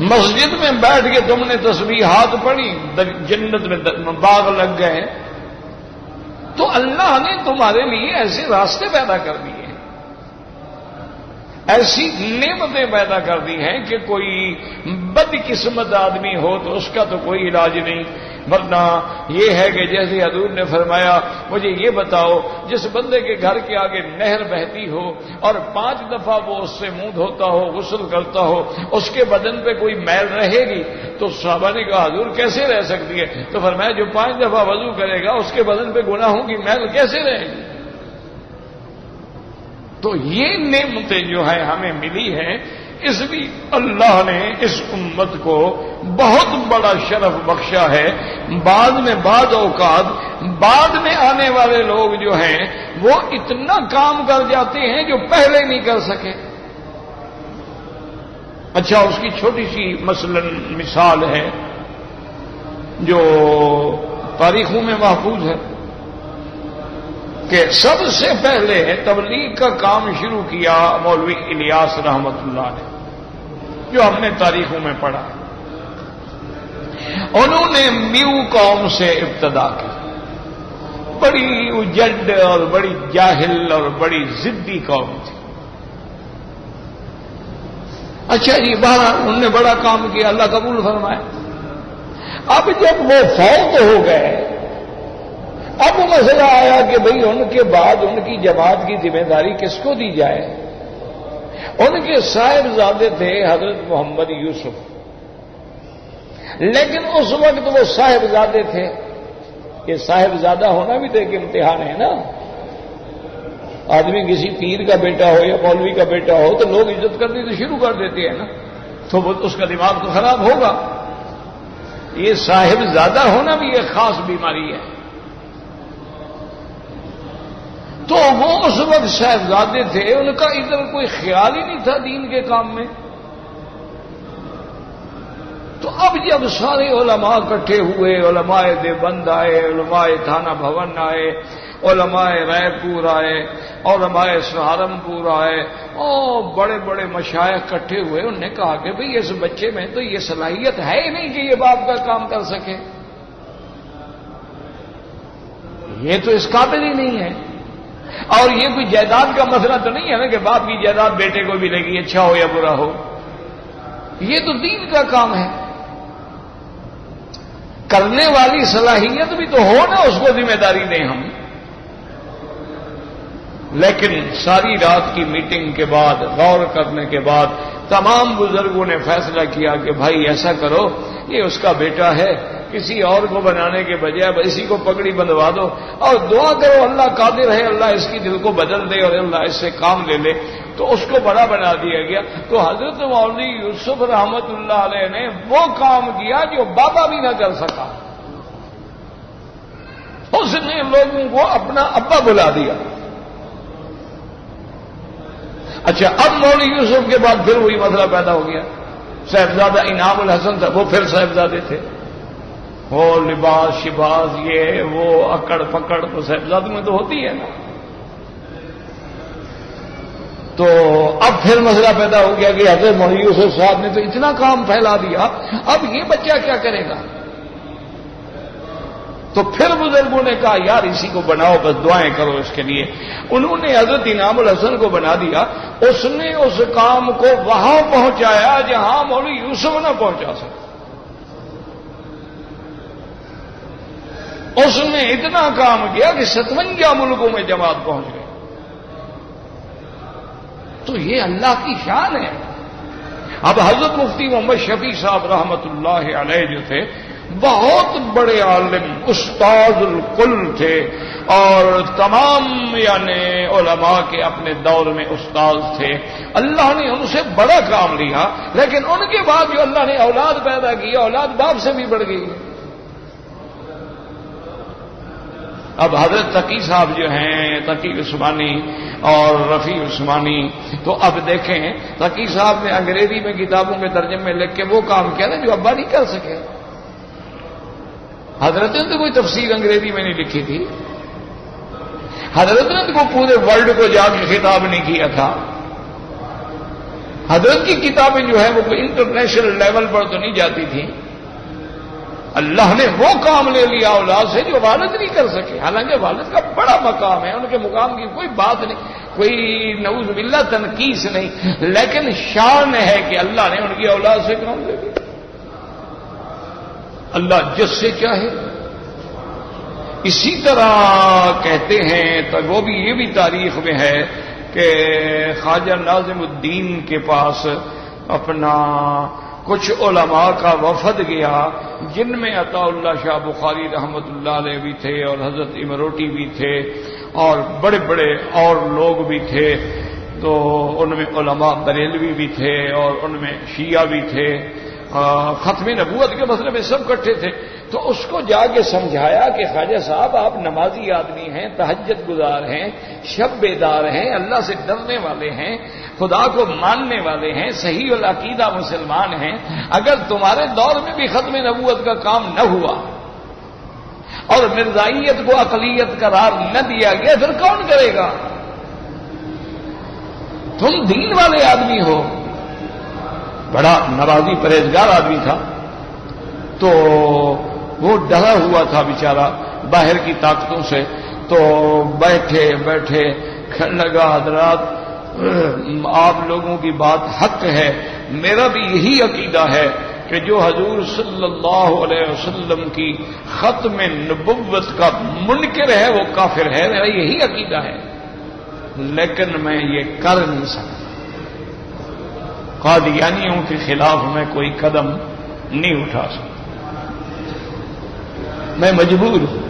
مسجد میں بیٹھ کے تم نے تسبیحات پڑھی، جنت میں باغ لگ گئے۔ تو اللہ نے تمہارے لیے ایسے راستے پیدا کر دیے، ایسی نعمتیں پیدا کر دی ہیں کہ کوئی بدقسمت آدمی ہو تو اس کا تو کوئی علاج نہیں، ورنہ یہ ہے کہ جیسے حضور نے فرمایا مجھے یہ بتاؤ جس بندے کے گھر کے آگے نہر بہتی ہو اور 5 دفعہ وہ اس سے منہ دھوتا ہو، غسل کرتا ہو، اس کے بدن پہ کوئی میل رہے گی؟ تو صحابہ نے کہا حضور کیسے رہ سکتی ہے؟ تو فرمایا جو 5 دفعہ وضو کرے گا اس کے بدن پہ گناہوں کی میل کیسے رہے گی؟ تو یہ نعمتیں جو ہیں ہمیں ملی ہیں، اس بھی اللہ نے اس امت کو بہت بڑا شرف بخشا ہے۔ بعض اوقات بعد میں آنے والے لوگ جو ہیں وہ اتنا کام کر جاتے ہیں جو پہلے نہیں کر سکے۔ اچھا، اس کی چھوٹی سی مثال ہے جو تاریخوں میں محفوظ ہے کہ سب سے پہلے تبلیغ کا کام شروع کیا مولوی الیاس رحمت اللہ نے، جو ہم نے تاریخوں میں پڑھا۔ انہوں نے میو قوم سے ابتدا کی، بڑی اجڈ اور بڑی جاہل اور بڑی ضدی قوم تھی۔ اچھا جی، بہرحال انہوں نے بڑا کام کیا، اللہ قبول فرمائے۔ اب جب وہ فوت ہو گئے، اب مسئلہ آیا کہ بھئی ان کے بعد ان کی جماعت کی ذمہ داری کس کو دی جائے؟ ان کے صاحبزادے تھے حضرت محمد یوسف، لیکن اس وقت وہ صاحبزادے تھے، یہ صاحبزادہ ہونا بھی تو ایک امتحان ہے نا۔ آدمی کسی پیر کا بیٹا ہو یا مولوی کا بیٹا ہو تو لوگ عزت کرنی تو شروع کر دیتے ہیں نا، تو اس کا دماغ تو خراب ہوگا۔ یہ صاحبزادہ ہونا بھی ایک خاص بیماری ہے۔ تو وہ اس وقت صاحبزادے تھے، ان کا ادھر کوئی خیال ہی نہیں تھا دین کے کام میں۔ تو اب جب سارے علماء اکٹھے ہوئے، علماء دیوبند آئے، علماء تھانہ بھون آئے، علماء رائے پور آئے، علماء سہارنپور آئے، اور بڑے بڑے مشائخ اکٹھے ہوئے، انہوں نے کہا کہ بھئی اس بچے میں تو یہ صلاحیت ہے ہی نہیں کہ یہ باپ کا کام کر سکے، یہ تو اس قابل ہی نہیں ہے۔ اور یہ کوئی جائیداد کا مسئلہ تو نہیں ہے نا کہ باپ کی جائیداد بیٹے کو بھی لگی، اچھا ہو یا برا ہو، یہ تو دین کا کام ہے۔ کرنے والی صلاحیت بھی تو ہو نا، اس کو ذمہ داری دیں ہم۔ لیکن ساری رات کی میٹنگ کے بعد، غور کرنے کے بعد، تمام بزرگوں نے فیصلہ کیا کہ بھائی ایسا کرو، یہ اس کا بیٹا ہے، کسی اور کو بنانے کے بجائے اسی کو پگڑی بندھوا دو اور دعا کرو اللہ قادر ہے، اللہ اس کی دل کو بدل دے اور اللہ اس سے کام لے لے۔ تو اس کو بڑا بنا دیا گیا۔ تو حضرت مولوی یوسف رحمت اللہ علیہ نے وہ کام کیا جو بابا بھی نہ کر سکا، اس نے لوگوں کو اپنا ابا بلا دیا۔ اچھا، اب مولوی یوسف کے بعد پھر وہی مسئلہ پیدا ہو گیا۔ صاحبزادہ انعام الحسن تھا، وہ پھر صاحبزادے تھے، وہ لباس شباس یہ وہ اکڑ پکڑ تو صاحبزادوں میں تو ہوتی ہے نا۔ تو اب پھر مسئلہ پیدا ہو گیا کہ حضرت مولوی یوسف صاحب نے تو اتنا کام پھیلا دیا، اب یہ بچہ کیا کرے گا؟ تو پھر بزرگوں نے کہا یار اسی کو بناؤ، بس دعائیں کرو اس کے لیے۔ انہوں نے حضرت انعام الحسن کو بنا دیا، اس نے اس کام کو وہاں پہنچایا جہاں مولوی یوسف نہ پہنچا سکا۔ اس نے اتنا کام کیا کہ 57 ملکوں میں جماعت پہنچ گئی۔ تو یہ اللہ کی شان ہے۔ اب حضرت مفتی محمد شفیع صاحب رحمت اللہ علیہ جو تھے، بہت بڑے عالم، استاد الکل تھے، اور تمام یعنی علماء کے اپنے دور میں استاد تھے۔ اللہ نے ان سے بڑا کام لیا، لیکن ان کے بعد جو اللہ نے اولاد پیدا کی، اولاد باپ سے بھی بڑھ گئی۔ اب حضرت تقی صاحب جو ہیں، تقی عثمانی اور رفیع عثمانی، تو اب دیکھیں تقی صاحب نے انگریزی میں کتابوں کے ترجمے لکھ کے وہ کام کیا نا جو ابا نہیں کر سکے۔ حضرت نے تو کوئی تفسیر انگریزی میں نہیں لکھی تھی، حضرت نے تو پورے ورلڈ کو جا کے خطاب نہیں کیا تھا۔ حضرت کی کتابیں جو ہے وہ کوئی انٹرنیشنل لیول پر تو نہیں جاتی تھیں۔ اللہ نے وہ کام لے لیا اولاد سے جو والد نہیں کر سکے، حالانکہ والد کا بڑا مقام ہے، ان کے مقام کی کوئی بات نہیں۔ کوئی نعوذ باللہ تنقیص نہیں، لیکن شان ہے کہ اللہ نے ان کی اولاد سے کام لے لیا۔ اللہ جس سے چاہے۔ اسی طرح کہتے ہیں تو وہ بھی یہ بھی تاریخ میں ہے کہ خواجہ ناظم الدین کے پاس اپنا کچھ علماء کا وفد گیا، جن میں عطا اللہ شاہ بخاری رحمت اللہ علیہ بھی تھے اور حضرت امروٹی بھی تھے اور بڑے بڑے اور لوگ بھی تھے، تو ان میں علماء بریلوی بھی تھے اور ان میں شیعہ بھی تھے، ختم نبوت کے مسئلے میں سب اکٹھے تھے۔ تو اس کو جا کے سمجھایا کہ خواجہ صاحب آپ نمازی آدمی ہیں، تہجد گزار ہیں، شب بیدار ہیں، اللہ سے ڈرنے والے ہیں، خدا کو ماننے والے ہیں، صحیح العقیدہ مسلمان ہیں، اگر تمہارے دور میں بھی ختم نبوت کا کام نہ ہوا اور مرزائیت کو اقلیت قرار نہ دیا گیا پھر کون کرے گا؟ تم دین والے آدمی ہو۔ بڑا نمازی پرہیزگار آدمی تھا، تو وہ ڈرا ہوا تھا بیچارہ باہر کی طاقتوں سے، تو بیٹھے بیٹھے کہنے لگا حضرات آپ لوگوں کی بات حق ہے، میرا بھی یہی عقیدہ ہے کہ جو حضور صلی اللہ علیہ وسلم کی ختم نبوت کا منکر ہے وہ کافر ہے، میرا یہی عقیدہ ہے، لیکن میں یہ کر نہیں سکتا، قادیانیوں کے خلاف میں کوئی قدم نہیں اٹھا سکتا، میں مجبور ہوں۔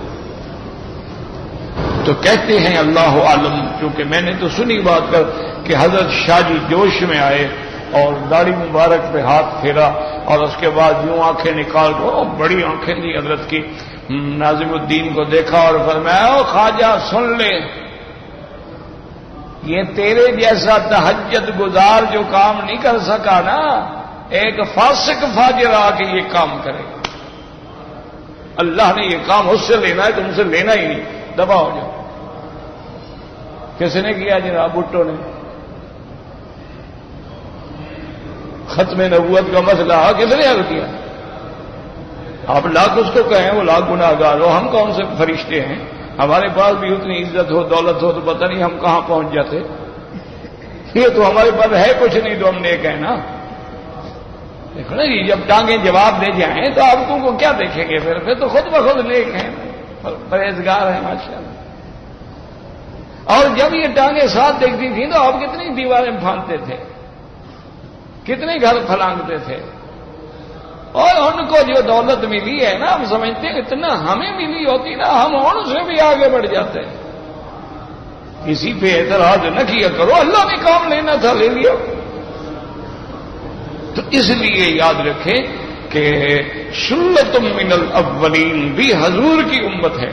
تو کہتے ہیں اللہ عالم، کیونکہ میں نے تو سنی بات کر کہ حضرت شاہ جی جوش میں آئے اور داڑھی مبارک پہ ہاتھ پھیرا اور اس کے بعد یوں آنکھیں نکال کر، بڑی آنکھیں تھی حضرت کی، ناظم الدین کو دیکھا اور فرمایا او خواجہ سن لے، یہ تیرے جیسا تہجد گزار جو کام نہیں کر سکا نا، ایک فاسق فاجر آ کے یہ کام کرے، اللہ نے یہ کام اس سے لینا ہے، تم سے لینا ہی نہیں، دبا ہو جاؤ۔ کس نے کیا جناب؟ بھٹو نے۔ ختم نبوت کا مسئلہ کس نے حل کیا؟ آپ لاکھ اس کو کہیں وہ لاکھ گناہ گار ہو، ہم کون سے فرشتے ہیں؟ ہمارے پاس بھی اتنی عزت ہو دولت ہو تو پتہ نہیں ہم کہاں پہنچ جاتے، یہ تو ہمارے پاس ہے کچھ نہیں تو ہم نیک ہیں نا۔ دیکھو نا جی، جب ٹانگیں جواب دے جائیں تو آپ کو کیا دیکھیں گے؟ پھر تو خود بخود نیک ہیں، پرہیزگار ہیں ماشاءاللہ۔ اور جب یہ ٹانگیں ساتھ دیکھتی تھیں تو آپ کتنی دیواریں پھاندتے تھے، کتنے گھر پھلانگتے تھے، اور ان کو جو دولت ملی ہے نا، ہم سمجھتے ہیں اتنا ہمیں ملی ہوتی نا ہم ان سے بھی آگے بڑھ جاتے ہیں۔ کسی پہ اعتراض نہ کیا کرو، اللہ نے کام لینا تھا لے لیا۔ تو اس لیے یاد رکھیں کہ سلۃ من الاولین بھی حضور کی امت ہے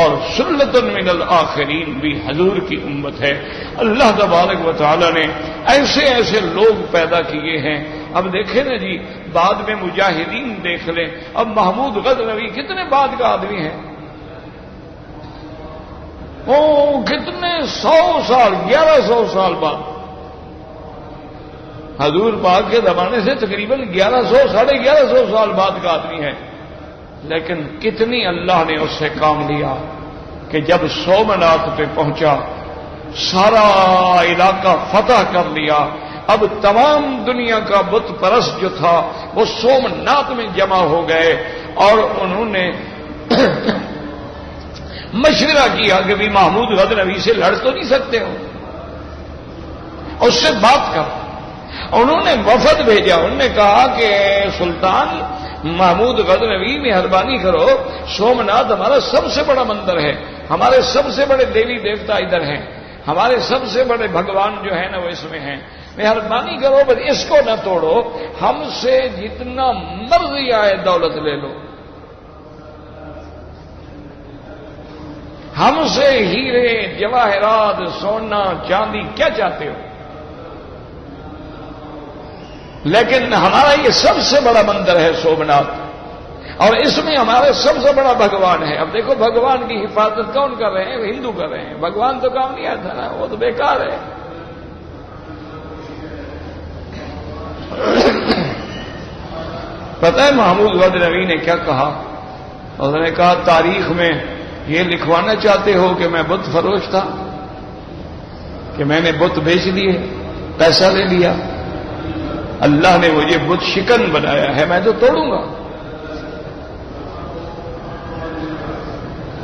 اور سلۃ من الآخرین بھی حضور کی امت ہے۔ اللہ تبارک و تعالی نے ایسے ایسے لوگ پیدا کیے ہیں۔ اب دیکھیں نا جی، بعد میں مجاہدین دیکھ لیں، اب محمود غزنوی کتنے بعد کا آدمی ہے، وہ کتنے 100 سال 1100 سال بعد، حضور پاک کے زمانے سے تقریباً 1100-1150 سال بعد کا آدمی ہے، لیکن کتنی اللہ نے اس سے کام لیا کہ جب سومناتھ پہ پہنچا سارا علاقہ فتح کر لیا، اب تمام دنیا کا بت پرست جو تھا وہ سومناتھ میں جمع ہو گئے اور انہوں نے مشورہ کیا کہ بھی محمود غزنوی سے لڑ تو نہیں سکتے ہو، اس سے بات کر۔ انہوں نے وفد بھیجا، انہوں نے کہا کہ سلطان محمود غزنوی مہربانی کرو، سومناتھ ہمارا سب سے بڑا مندر ہے، ہمارے سب سے بڑے دیوی دیوتا ادھر ہیں، ہمارے سب سے بڑے بھگوان جو ہیں نا وہ اس میں ہیں، مہربانی کرو بس اس کو نہ توڑو، ہم سے جتنا مرضی آئے دولت لے لو، ہم سے ہیرے جواہرات سونا چاندی کیا چاہتے ہو، لیکن ہمارا یہ سب سے بڑا مندر ہے سومناتھ، اور اس میں ہمارے سب سے بڑا بھگوان ہے۔ اب دیکھو بھگوان کی حفاظت کون کر رہے ہیں؟ ہندو کر رہے ہیں، بھگوان تو کام نہیں آتا نا، وہ تو بیکار ہے۔ پتہ ہے محمود غزنوی نے کیا کہا؟ انہوں نے کہا تاریخ میں یہ لکھوانا چاہتے ہو کہ میں بت فروش تھا؟ کہ میں نے بت بیچ دیے، پیسہ لے لیا، اللہ نے مجھے بت شکن بنایا ہے، میں تو توڑوں گا،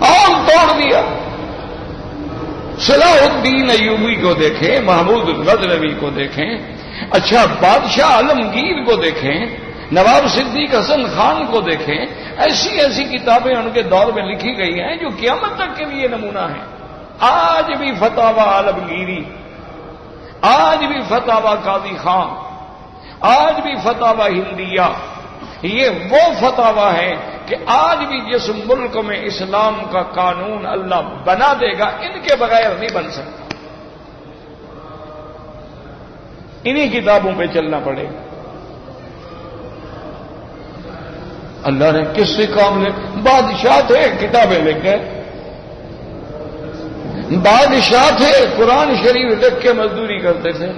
اور توڑ دیا۔ صلاح الدین ایوبی کو دیکھیں، محمود غزنوی کو دیکھیں، اچھا بادشاہ عالمگیر کو دیکھیں، نواب صدیق حسن خان کو دیکھیں، ایسی ایسی کتابیں ان کے دور میں لکھی گئی ہیں جو قیامت تک کے لیے نمونہ ہیں۔ آج بھی فتاوی عالمگیری، آج بھی فتاوی قاضی خان، آج بھی فتاوی ہندیہ، یہ وہ فتاوی ہیں کہ آج بھی جس ملک میں اسلام کا قانون اللہ بنا دے گا ان کے بغیر نہیں بن سکتا، انہی کتابوں پہ چلنا پڑے گا۔ اللہ نے کس سے کام لے؟ بادشاہ تھے کتابیں لکھ گئے، بادشاہ تھے قرآن شریف لکھ کے مزدوری کرتے تھے،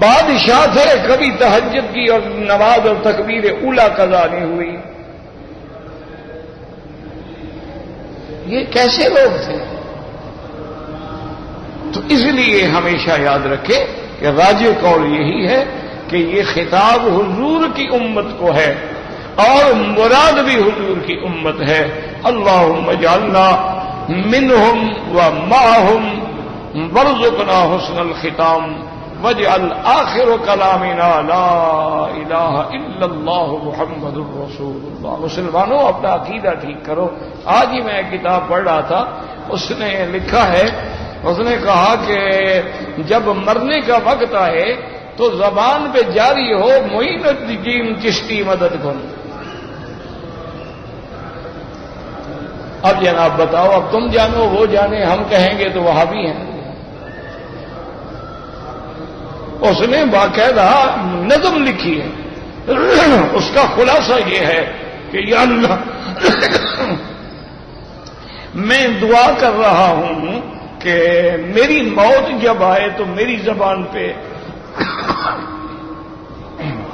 بادشاہ تھے کبھی تہجد کی اور نماز اور تکبیر اولا قضا نہیں ہوئی۔ یہ کیسے لوگ تھے؟ تو اس لیے ہمیشہ یاد رکھے کہ راجع قول یہی ہے کہ یہ خطاب حضور کی امت کو ہے اور مراد بھی حضور کی امت ہے۔ اللہم اجعلنا منہم ومعہم وارزقنا حسن الختام واجعل آخر کلامنا لا الہ الا اللہ محمد الرسول اللہ۔ مسلمانوں اپنا عقیدہ ٹھیک کرو۔ آج ہی میں ایک کتاب پڑھ رہا تھا، اس نے لکھا ہے، اس نے کہا کہ جب مرنے کا وقت آئے تو زبان پہ جاری ہو معین الدین چشتی مدد کن۔ اب جناب بتاؤ، اب تم جانو وہ جانے، ہم کہیں گے تو وہابی ہیں۔ اس نے باقاعدہ نظم لکھی ہے، اس کا خلاصہ یہ ہے کہ یا اللہ میں دعا کر رہا ہوں کہ میری موت جب آئے تو میری زبان پہ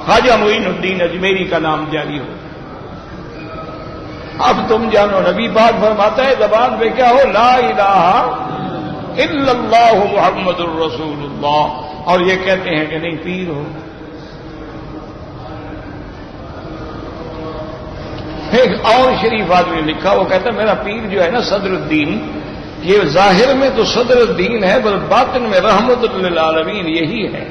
خواجہ معین الدین اجمیری کا نام جاری ہو۔ اب تم جانو، نبی پاک فرماتا ہے زبان پہ کیا ہو؟ لا الہ الا اللہ محمد الرسول اللہ، اور یہ کہتے ہیں کہ نہیں پیر ہو۔ ایک اور شریف آدمی نے لکھا، وہ کہتا ہے میرا پیر جو ہے نا صدر الدین، یہ ظاہر میں تو صدر الدین ہے پر باطن میں رحمت للعالمین یہی ہے۔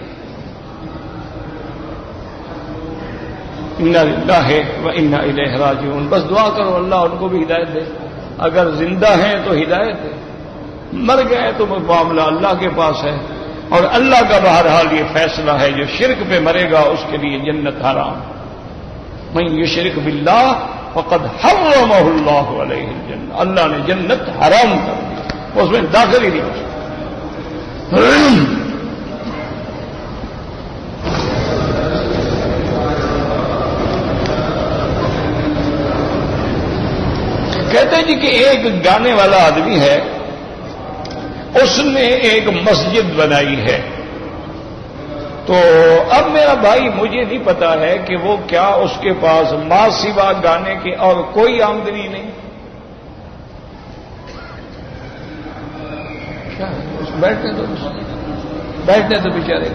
انا للہ و انا الیہ راجعون۔ بس دعا کرو اللہ ان کو بھی ہدایت دے، اگر زندہ ہیں تو ہدایت دے، مر گئے تو معاملہ اللہ کے پاس ہے، اور اللہ کا بہرحال یہ فیصلہ ہے جو شرک پہ مرے گا اس کے لیے جنت حرام۔ من یشرک باللہ فقد حرمہ اللہ علیہ الجنہ، اللہ نے جنت حرام کر دی، اس میں داخل ہی نہیں ہو سکتا۔ کہتے ہیں جی کہ ایک گانے والا آدمی ہے، اس نے ایک مسجد بنائی ہے، تو اب میرا بھائی مجھے نہیں پتا ہے کہ وہ کیا اس کے پاس ماں سوا گانے کے اور کوئی آمدنی نہیں؟ کیا بیٹھنے تو بیچارے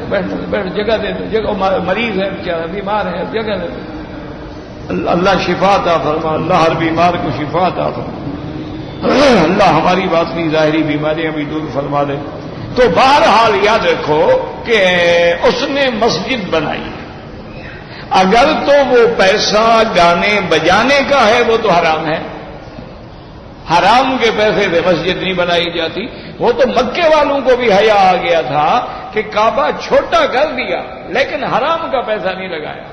بیٹھ جگہ دے دو، جگہ مریض ہے بیچارہ، بیمار ہے، جگہ دے دو۔ اللہ شفا عطا فرما، اللہ ہر بیمار کو شفا عطا فرما، اللہ ہماری باطنی ظاہری بیماریاں بھی دور فرما دے۔ تو بہرحال یاد رکھو کہ اس نے مسجد بنائی، اگر تو وہ پیسہ گانے بجانے کا ہے وہ تو حرام ہے، حرام کے پیسے سے مسجد نہیں بنائی جاتی۔ وہ تو مکے والوں کو بھی حیا آ گیا تھا کہ کعبہ چھوٹا کر دیا لیکن حرام کا پیسہ نہیں لگایا۔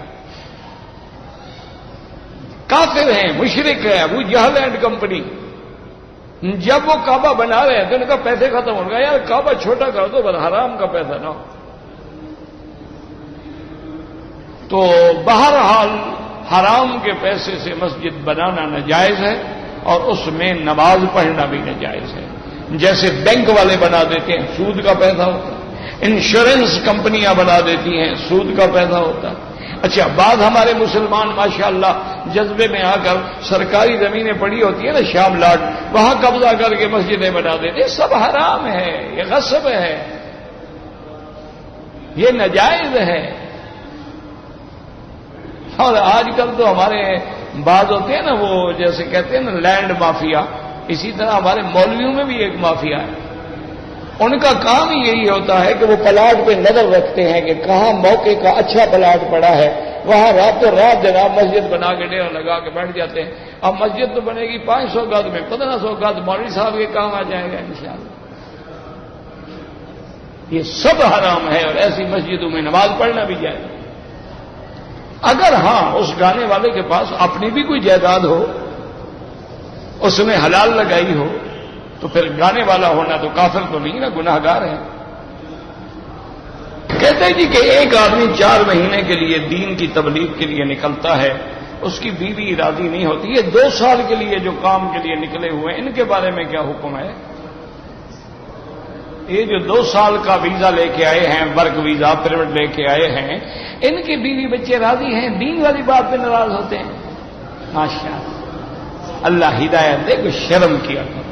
کافر ہیں، مشرک ہیں، ابو جہل اینڈ کمپنی، جب وہ کعبہ بنا رہے ہیں تو ان کا پیسے ختم ہو گیا، یار کعبہ چھوٹا کر دو بس حرام کا پیسہ نہ ہو۔ تو بہرحال حرام کے پیسے سے مسجد بنانا ناجائز ہے اور اس میں نماز پڑھنا بھی ناجائز ہے۔ جیسے بینک والے بنا دیتے ہیں سود کا پیسہ ہوتا ہے، انشورنس کمپنیاں بنا دیتی ہیں سود کا پیسہ ہوتا ہے، اچھا، بعض ہمارے مسلمان ماشاءاللہ جذبے میں آ کر سرکاری زمینیں پڑی ہوتی ہیں نا شام لاٹ، وہاں قبضہ کر کے مسجدیں بنا دیتے، سب حرام ہے، یہ غصب ہے، یہ ناجائز ہے۔ اور آج کل تو ہمارے بعض ہوتے ہیں نا وہ جیسے کہتے ہیں نا لینڈ مافیا، اسی طرح ہمارے مولویوں میں بھی ایک مافیا ہے، ان کا کام ہی یہی ہوتا ہے کہ وہ پلاٹ پہ نظر رکھتے ہیں کہ کہاں موقع کا اچھا پلاٹ پڑا ہے، وہاں راتوں رات جناب مسجد بنا کے ڈیرا لگا کے بیٹھ جاتے ہیں۔ اب مسجد تو بنے گی 500 گز میں، 1500 گز مولوی صاحب کے کام آ جائے گا انشاءاللہ۔ یہ سب حرام ہے اور ایسی مسجدوں میں نماز پڑھنا بھی جائز۔ اگر ہاں اس گانے والے کے پاس اپنی بھی کوئی جائیداد ہو، اس نے حلال لگائی ہو، تو پھر گانے والا ہونا تو کافر تو نہیں نا، گناہگار ہے۔ کہتے ہیں جی کہ ایک آدمی 4 مہینے کے لیے دین کی تبلیغ کے لیے نکلتا ہے، اس کی بیوی راضی نہیں ہوتی، یہ 2 سال کے لیے جو کام کے لیے نکلے ہوئے ہیں، ان کے بارے میں کیا حکم ہے؟ یہ جو 2 سال کا ویزا لے کے آئے ہیں، ورک ویزا پرمٹ لے کے آئے ہیں، ان کے بیوی بچے راضی ہیں، دین والی بات پہ ناراض ہوتے ہیں؟ ماشاءاللہ، اللہ ہدایت دے، کچھ شرم کیا کرو،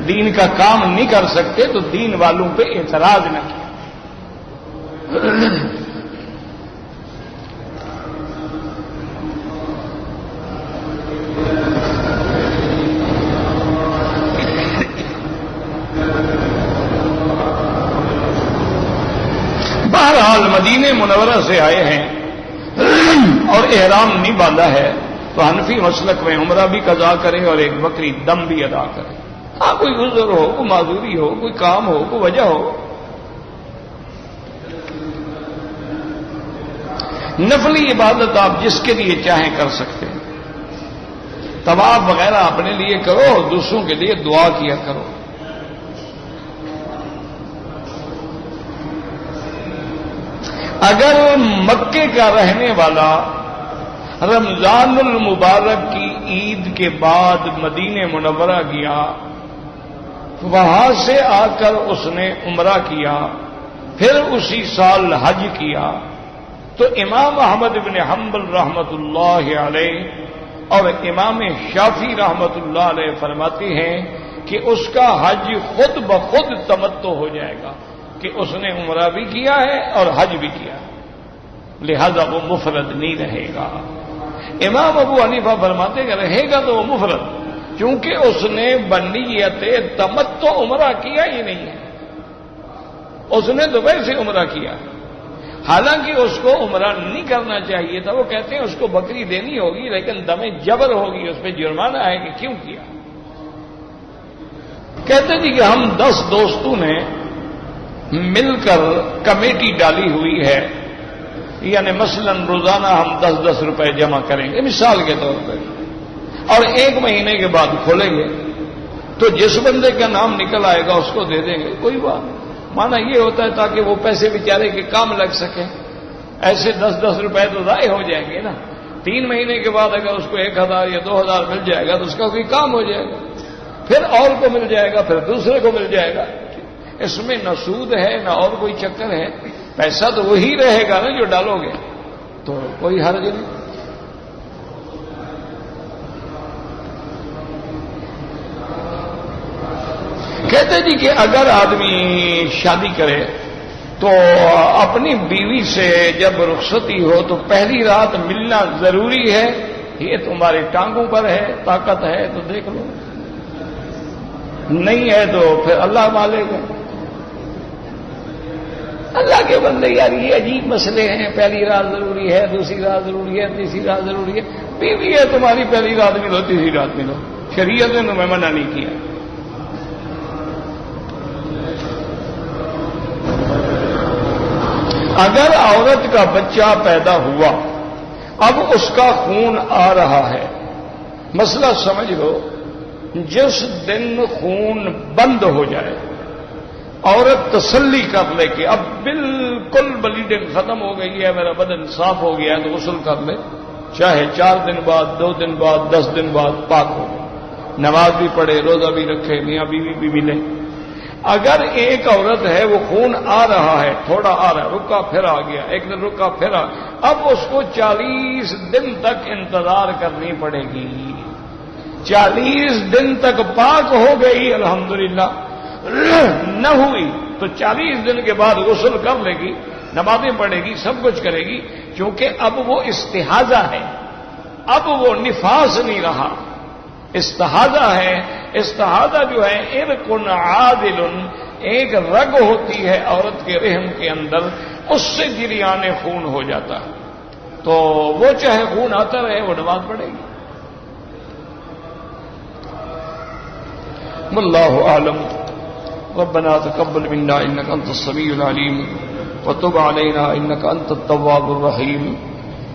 دین کا کام نہیں کر سکتے تو دین والوں پہ اعتراض نہ کیا۔ بہرحال مدینہ منورہ سے آئے ہیں اور احرام نہیں باندھا ہے تو حنفی مسلک میں عمرہ بھی قضا کرے اور ایک بکری دم بھی ادا کرے۔ ہاں کوئی عذر ہو، کوئی معذوری ہو، کوئی کام ہو، کوئی وجہ ہو۔ نفلی عبادت آپ جس کے لیے چاہیں کر سکتے ہیں، طواف وغیرہ اپنے لیے کرو اور دوسروں کے لیے دعا کیا کرو۔ اگر مکے کا رہنے والا رمضان المبارک کی عید کے بعد مدینہ منورہ گیا، وہاں سے آ کر اس نے عمرہ کیا، پھر اسی سال حج کیا، تو امام احمد بن حنبل رحمت اللہ علیہ اور امام شافعی رحمت اللہ علیہ فرماتے ہیں کہ اس کا حج خود بخود تمتع ہو جائے گا کہ اس نے عمرہ بھی کیا ہے اور حج بھی کیا ہے، لہذا وہ مفرد نہیں رہے گا۔ امام ابو حنیفہ فرماتے کہ رہے گا تو وہ مفرد، کیونکہ اس نے بنیت تمتع عمرہ کیا ہی نہیں ہے، اس نے تو ویسے عمرہ کیا، حالانکہ اس کو عمرہ نہیں کرنا چاہیے تھا۔ وہ کہتے ہیں اس کو بکری دینی ہوگی لیکن دم جبر ہوگی، اس پہ جرمانہ ہے کہ کیوں کیا۔ کہتے جی کہ ہم 10 دوستوں نے مل کر کمیٹی ڈالی ہوئی ہے، یعنی مثلا روزانہ ہم 10-10 روپے جمع کریں گے مثال کے طور پر، اور 1 مہینے کے بعد کھولیں گے، تو جس بندے کا نام نکل آئے گا اس کو دے دیں گے، کوئی بات نہیں۔ مانا یہ ہوتا ہے تاکہ وہ پیسے بیچارے کے کام لگ سکیں، ایسے 10-10 روپے تو ضائع ہو جائیں گے نا۔ 3 مہینے کے بعد اگر اس کو 1000 یا 2000 مل جائے گا تو اس کا کوئی کام ہو جائے گا، پھر اور کو مل جائے گا، پھر دوسرے کو مل جائے گا۔ اس میں نہ سود ہے نہ اور کوئی چکر ہے، پیسہ تو وہی رہے گا نا جو ڈالو گے، تو کوئی حرج نہیں۔ کہتے جی کہ اگر آدمی شادی کرے تو اپنی بیوی سے جب رخصتی ہو تو پہلی رات ملنا ضروری ہے، یہ تمہاری ٹانگوں پر ہے، طاقت ہے تو دیکھ لو، نہیں ہے تو پھر اللہ مالک ہے۔ اللہ کے بندے یار یہ عجیب مسئلے ہیں، پہلی رات ضروری ہے، دوسری رات ضروری ہے، تیسری رات ضروری ہے، بیوی ہے تمہاری، پہلی رات ملو تیسری رات ملو، شریعت نے تمہیں منع نہیں کیا۔ اگر عورت کا بچہ پیدا ہوا، اب اس کا خون آ رہا ہے، مسئلہ سمجھ لو، جس دن خون بند ہو جائے عورت تسلی کر لے کہ اب بالکل بلیڈنگ ختم ہو گئی ہے، میرا بدن صاف ہو گیا ہے، تو غسل کر لے، چاہے 4 دن بعد، 2 دن بعد، 10 دن بعد پاک ہو، نماز بھی پڑھے، روزہ بھی رکھے، میاں بیوی بھی ملے۔ اگر ایک عورت ہے وہ خون آ رہا ہے، تھوڑا آ رہا ہے، رکا پھر آ گیا، ایک دن رکا پھر آ، اب اس کو 40 دن تک انتظار کرنی پڑے گی۔ 40 دن تک پاک ہو گئی الحمدللہ، نہ ہوئی تو 40 دن کے بعد غسل کر لے گی، نمازیں پڑھے گی، سب کچھ کرے گی، کیونکہ اب وہ استحاضہ ہے، اب وہ نفاس نہیں رہا، استحاضہ ہے۔ استحاضہ جو ہے ارقن عادل، ایک رگ ہوتی ہے عورت کے رحم کے اندر، اس سے جریان خون ہو جاتا ہے، تو وہ چاہے خون آتا رہے وہ نماز پڑھے گی۔ واللہ اعلم۔ ربنا تقبل منا انك انت السميع العليم وتب علينا انك انت التواب الرحيم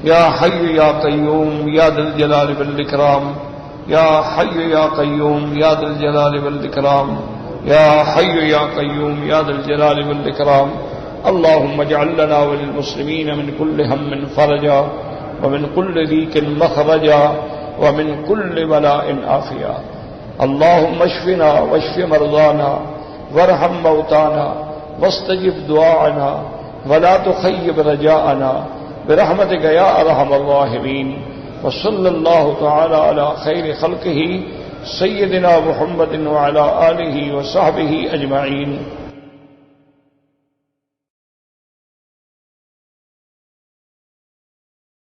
يا حي يا قيوم يا ذا الجلال والاكرام يا حي يا قيوم يا ذا الجلال والاكرام يا حي يا قيوم يا ذا الجلال والاكرام اللهم اجعل لنا وللمسلمين من كل هم فرجا ومن كل ضيق مخرجا ومن كل بلاء عافيا اللهم اشفنا واشف مرضانا وارحم موتانا واستجب دعاءنا ولا تخيب رجاءنا برحمتك يا ارحم الراحمين وصلى الله تعالى على خير خلقه سيدنا محمد وعلى آله وصحبه أجمعين